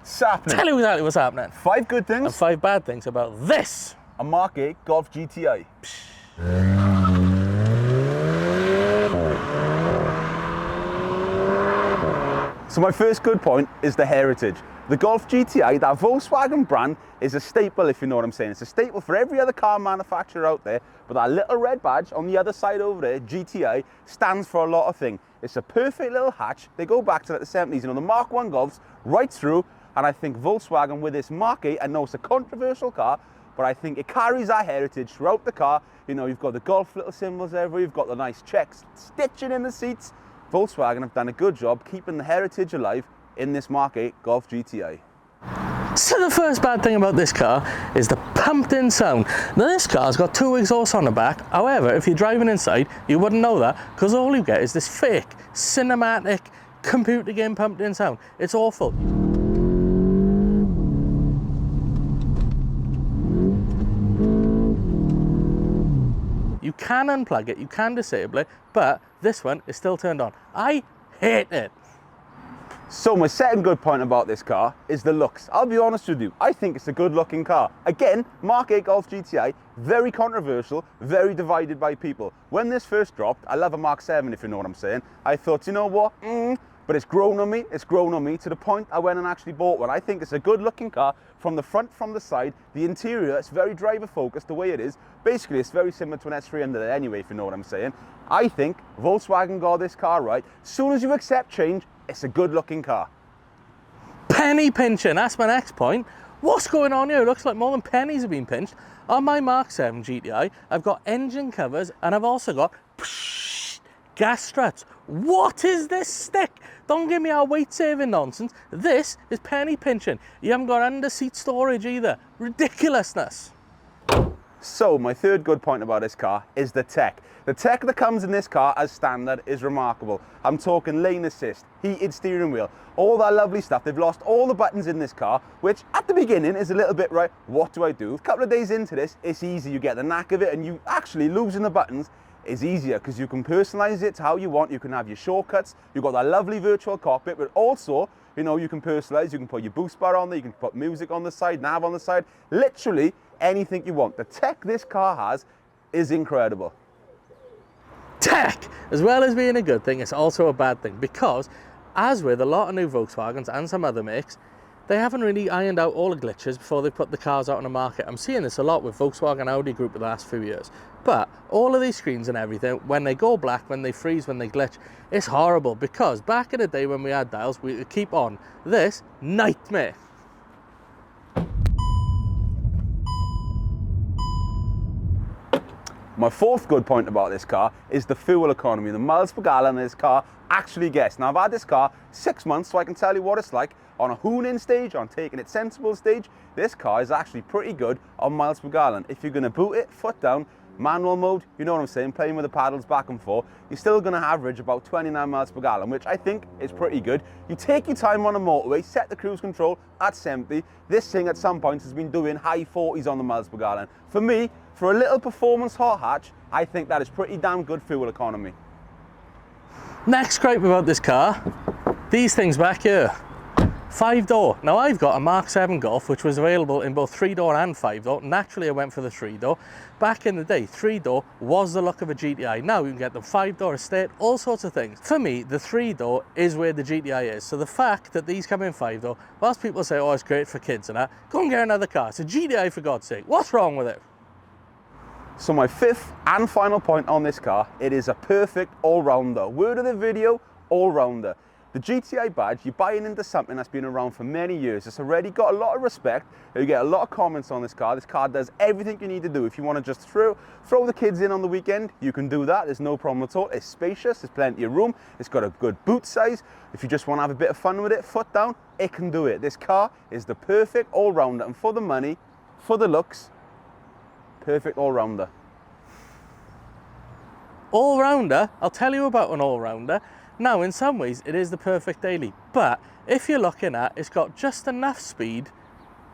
What's happening? Tell you exactly what's happening. 5 good things And 5 bad things about this. A Mk8 Golf GTI. So my first good point is the heritage. The Golf GTI, that Volkswagen brand, is a staple, if you know what I'm saying. It's a staple for every other car manufacturer out there, but that little red badge on the other side over there, GTI, stands for a lot of things. It's a perfect little hatch. They go back to like the 70s, you know, the Mark I Golfs right through, and I think Volkswagen with this Mk8, I know it's a controversial car, but I think it carries our heritage throughout the car. You know, you've got the Golf little symbols everywhere, you've got the nice checks stitching in the seats. Volkswagen have done a good job keeping the heritage alive in this Mk8 Golf GTI. So the first bad thing about this car is the pumped in sound. Now this car's got 2 exhausts on the back. However, if you're driving inside, you wouldn't know that because all you get is this fake, cinematic, computer game pumped in sound. It's awful. You can unplug it, you can disable it, but this one is still turned on. I hate it. So my second good point about this car is the looks. I'll be honest with you, I think it's a good looking car. Again, Mk8 Golf GTI, very controversial, very divided by people. When this first dropped, I love a Mark 7 if you know what I'm saying. I thought, you know what, but it's grown on me to the point I went and actually bought one. I think it's a good looking car from the front, from the side. The interior, it's very driver focused the way it is. Basically, it's very similar to an S300 anyway, if you know what I'm saying. I think Volkswagen got this car right. As soon as you accept change, it's a good looking car. Penny pinching, that's my next point. What's going on here? It looks like more than pennies have been pinched. On my Mark 7 GTI, I've got engine covers and I've also got gas struts. What is this stick? Don't give me our weight saving nonsense. This is penny pinching. You haven't got under seat storage either. Ridiculousness. So my third good point about this car is the tech. The tech that comes in this car as standard is remarkable. I'm talking lane assist, heated steering wheel, all that lovely stuff. They've lost all the buttons in this car, which at the beginning is a little bit, right, what do I do? A couple of days into this, it's easy. You get the knack of it, and you actually losing the buttons is easier because you can personalize it to how you want. You can have your shortcuts. You've got that lovely virtual cockpit, but also, you know, you can personalize. You can put your boost bar on there. You can put music on the side, nav on the side, literally anything you want. The tech this car has is incredible. Tech, as well as being a good thing, it's also a bad thing because, as with a lot of new Volkswagens and some other makes, they haven't really ironed out all the glitches before they put the cars out on the market. I'm seeing this a lot with Volkswagen Audi Group in the last few years. But all of these screens and everything, when they go black, when they freeze, when they glitch, it's horrible because back in the day when we had dials, we would keep on. This, nightmare. My fourth good point about this car is the fuel economy. The miles per gallon this car actually gets. Now I've had this car 6 months, so I can tell you what it's like on a hooning stage, on taking it sensible stage. This car is actually pretty good on miles per gallon. If you're gonna boot it, foot down, manual mode, you know what I'm saying, playing with the paddles back and forth, you're still gonna average about 29 miles per gallon, which I think is pretty good. You take your time on a motorway, set the cruise control at 70. This thing at some points has been doing high 40s on the miles per gallon. For me, for a little performance hot hatch, I think that is pretty damn good fuel economy. Next gripe about this car, these things back here. 5-door. Now I've got a Mark 7 Golf which was available in both 3-door and 5-door. Naturally I went for the 3-door. Back in the day, 3-door was the look of a GTI. Now you can get the 5-door estate, all sorts of things. For me, the 3-door is where the GTI is. So the fact that these come in 5-door, whilst people say, oh, it's great for kids and that, go and get another car. It's a GTI for God's sake. What's wrong with it? So my fifth and final point on this car, it is a perfect all-rounder. Word of the video, all-rounder. The GTI badge, you're buying into something that's been around for many years. It's already got a lot of respect. You get a lot of comments on this car. This car does everything you need to do. If you want to just throw the kids in on the weekend, you can do that. There's no problem at all. It's spacious, there's plenty of room. It's got a good boot size. If you just want to have a bit of fun with it, foot down, it can do it. This car is the perfect all-rounder, and for the money, for the looks, perfect all-rounder. All-rounder? I'll tell you about an all-rounder. Now, in some ways, it is the perfect daily, but if you're looking at, it's got just enough speed,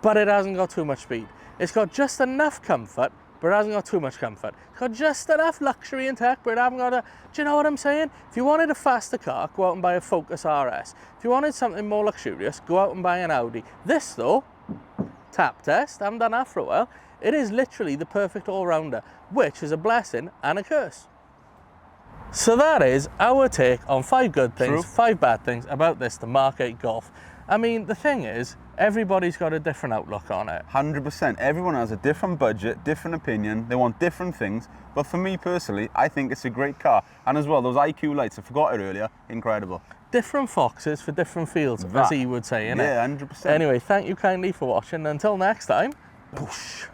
but it hasn't got too much speed. It's got just enough comfort, but it hasn't got too much comfort. It's got just enough luxury and tech, but it hasn't got a... Do you know what I'm saying? If you wanted a faster car, go out and buy a Focus RS. If you wanted something more luxurious, go out and buy an Audi. This though, tap test, I haven't done that for a while. It is literally the perfect all-rounder, which is a blessing and a curse. So that is our take on 5 good things, 5 bad things about this, the Mk8 Golf. I mean, the thing is, everybody's got a different outlook on it. 100%. Everyone has a different budget, different opinion. They want different things. But for me personally, I think it's a great car. And as well, those IQ lights, I forgot it earlier, incredible. Different foxes for different fields, as he would say, innit? Yeah, 100%. Anyway, thank you kindly for watching. Until next time, boosh.